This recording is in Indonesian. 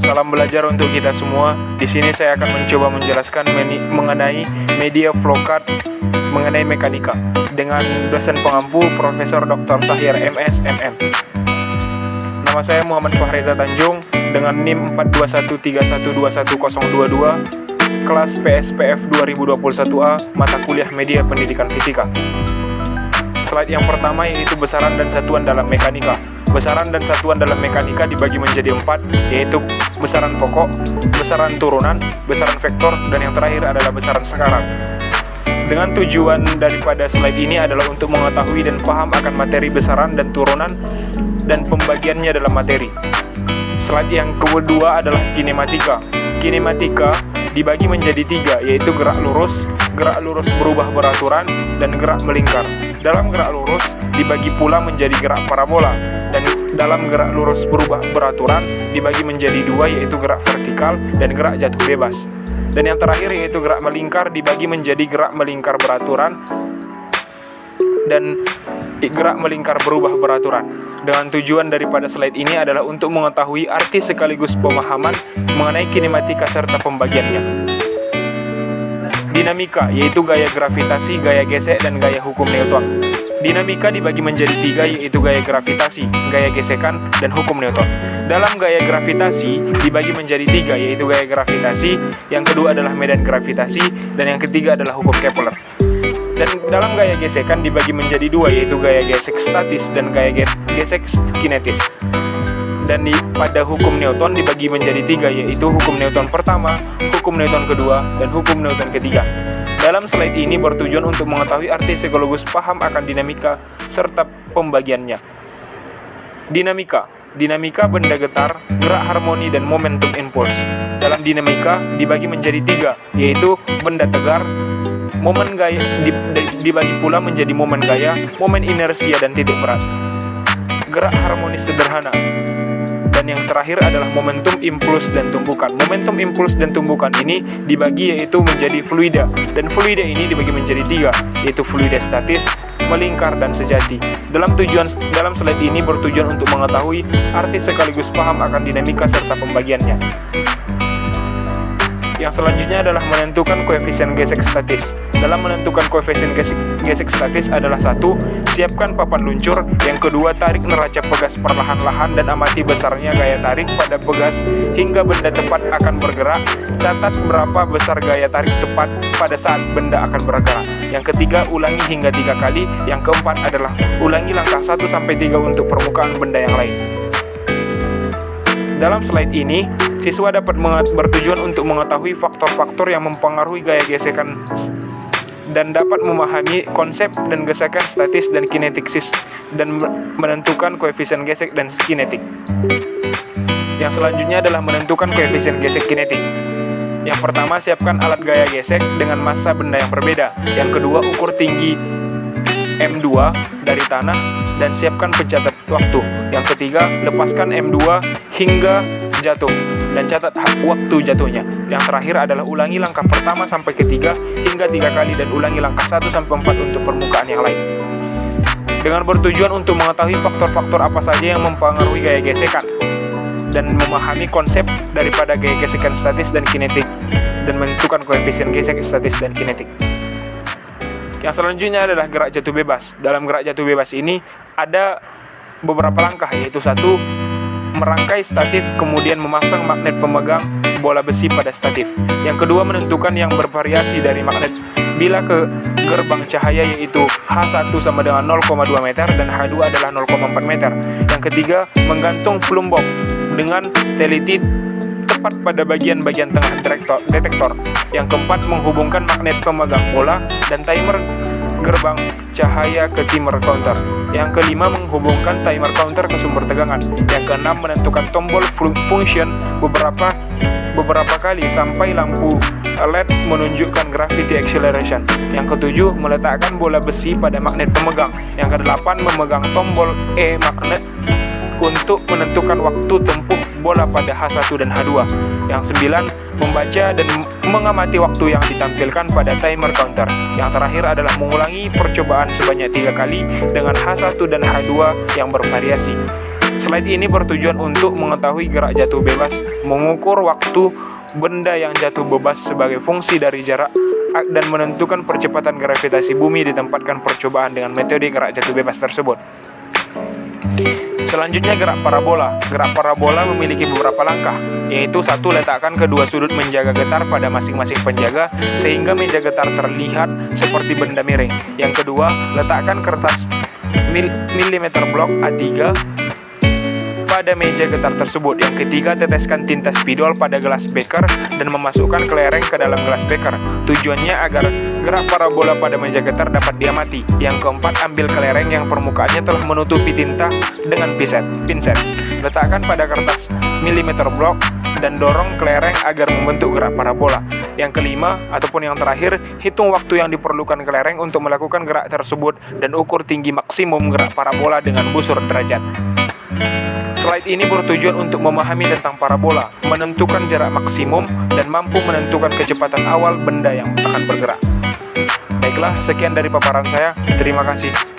salam belajar untuk kita semua. Di sini saya akan mencoba menjelaskan mengenai media flowcard mengenai mekanika dengan dosen pengampu Profesor Dr. Sahir MS MM. Nama saya Muhammad Fahreza Tanjung dengan NIM 42131210022, kelas PSPF 2021A, mata kuliah Media Pendidikan Fisika. Slide yang pertama yaitu besaran dan satuan dalam mekanika. Besaran dan satuan dalam mekanika dibagi menjadi 4, yaitu besaran pokok, besaran turunan, besaran vektor, dan yang terakhir adalah besaran sekarang. Dengan tujuan daripada slide ini adalah untuk mengetahui dan paham akan materi besaran dan turunan dan pembagiannya dalam materi. Slide yang kedua adalah kinematika. Kinematika dibagi menjadi 3, yaitu gerak lurus berubah beraturan, dan gerak melingkar. Dalam gerak lurus dibagi pula menjadi gerak parabola, dan dalam gerak lurus berubah beraturan dibagi menjadi 2, yaitu gerak vertikal dan gerak jatuh bebas. Dan yang terakhir yaitu gerak melingkar dibagi menjadi gerak melingkar beraturan dan gerak melingkar berubah beraturan. Dengan tujuan daripada slide ini adalah untuk mengetahui arti sekaligus pemahaman mengenai kinematika serta pembagiannya. Dinamika yaitu gaya gravitasi, gaya gesek, dan gaya hukum Newton. Dinamika dibagi menjadi 3, yaitu gaya gravitasi, gaya gesekan, dan hukum Newton. Dalam gaya gravitasi dibagi menjadi 3, yaitu gaya gravitasi, yang kedua adalah medan gravitasi, dan yang ketiga adalah hukum Kepler. Dan dalam gaya gesekan dibagi menjadi 2, yaitu gaya gesek statis dan gaya gesek kinetis. Dan pada hukum Newton dibagi menjadi 3, yaitu hukum Newton pertama, hukum Newton kedua, dan hukum Newton ketiga. Dalam slide ini bertujuan untuk mengetahui arti sekaligus paham akan dinamika serta pembagiannya. Dinamika benda getar, gerak harmoni, dan momentum impuls. Dalam dinamika dibagi menjadi 3, yaitu benda tegar, momen gaya dibagi pula menjadi momen gaya, momen inersia, dan titik berat. Gerak harmonis sederhana. Dan yang terakhir adalah momentum impuls dan tumbukan. Momentum impuls dan tumbukan ini dibagi yaitu menjadi fluida. Dan fluida ini dibagi menjadi 3, yaitu fluida statis, melingkar, dan sejati. Dalam slide ini bertujuan untuk mengetahui arti sekaligus paham akan dinamika serta pembagiannya. Yang selanjutnya adalah menentukan koefisien gesek statis. Dalam menentukan koefisien gesek statis adalah 1. Siapkan papan luncur. Yang kedua, tarik neraca pegas perlahan-lahan dan amati besarnya gaya tarik pada pegas hingga benda tepat akan bergerak. Catat berapa besar gaya tarik tepat pada saat benda akan bergerak. Yang ketiga, ulangi hingga 3 kali. Yang keempat adalah ulangi langkah 1-3 untuk permukaan benda yang lain. Dalam slide ini, siswa dapat bertujuan untuk mengetahui faktor-faktor yang mempengaruhi gaya gesekan dan dapat memahami konsep dan gesekan statis dan kinetiksis dan menentukan koefisien gesek dan kinetik. Yang selanjutnya adalah menentukan koefisien gesek kinetik. Yang pertama, siapkan alat gaya gesek dengan massa benda yang berbeda. Yang kedua, ukur tinggi M2 dari tanah dan siapkan pencatat waktu. Yang ketiga, lepaskan M2 hingga jatuh dan catat waktu jatuhnya. Yang terakhir adalah ulangi langkah pertama sampai ketiga hingga 3 kali dan ulangi langkah 1-4 untuk permukaan yang lain. Dengan bertujuan untuk mengetahui faktor-faktor apa saja yang mempengaruhi gaya gesekan dan memahami konsep daripada gaya gesekan statis dan kinetik dan menentukan koefisien gesek statis dan kinetik. Yang selanjutnya adalah gerak jatuh bebas. Dalam gerak jatuh bebas ini ada beberapa langkah, yaitu 1. Merangkai statif kemudian memasang magnet pemegang bola besi pada statif. Yang kedua, menentukan yang bervariasi dari magnet bila ke gerbang cahaya, yaitu H1 sama dengan 0,2 meter dan H2 adalah 0,4 meter. Yang ketiga, menggantung plumbok dengan teliti tepat pada bagian-bagian tengah detektor. Yang keempat, menghubungkan magnet pemegang bola dan timer gerbang cahaya ke timer counter. Yang kelima, menghubungkan timer counter ke sumber tegangan. Yang keenam, menentukan tombol function beberapa kali sampai lampu LED menunjukkan gravity acceleration. Yang ketujuh, meletakkan bola besi pada magnet pemegang. Yang kedelapan, memegang tombol E magnet untuk menentukan waktu tempuh bola pada H1 dan H2. Yang 9, membaca dan mengamati waktu yang ditampilkan pada timer counter. Yang terakhir adalah mengulangi percobaan sebanyak 3 kali dengan H1 dan H2 yang bervariasi. Slide ini bertujuan untuk mengetahui gerak jatuh bebas, mengukur waktu benda yang jatuh bebas sebagai fungsi dari jarak, dan menentukan percepatan gravitasi bumi ditempatkan percobaan dengan metode gerak jatuh bebas tersebut. Selanjutnya gerak parabola. Gerak parabola memiliki beberapa langkah, yaitu satu, letakkan kedua sudut menjaga getar pada masing-masing penjaga sehingga meja getar terlihat seperti benda miring. Yang kedua, letakkan kertas milimeter blok A3 pada meja getar tersebut. Yang ketiga, teteskan tinta spidol pada gelas beker dan memasukkan kelereng ke dalam gelas beker. Tujuannya agar gerak parabola pada meja getar dapat diamati. Yang keempat, ambil kelereng yang permukaannya telah menutupi tinta dengan pinset. Letakkan pada kertas milimeter blok dan dorong kelereng agar membentuk gerak parabola. Yang kelima, ataupun yang terakhir, hitung waktu yang diperlukan kelereng untuk melakukan gerak tersebut dan ukur tinggi maksimum gerak parabola dengan busur derajat. Slide ini bertujuan untuk memahami tentang parabola, menentukan jarak maksimum, dan mampu menentukan kecepatan awal benda yang akan bergerak. Baiklah, sekian dari paparan saya. Terima kasih.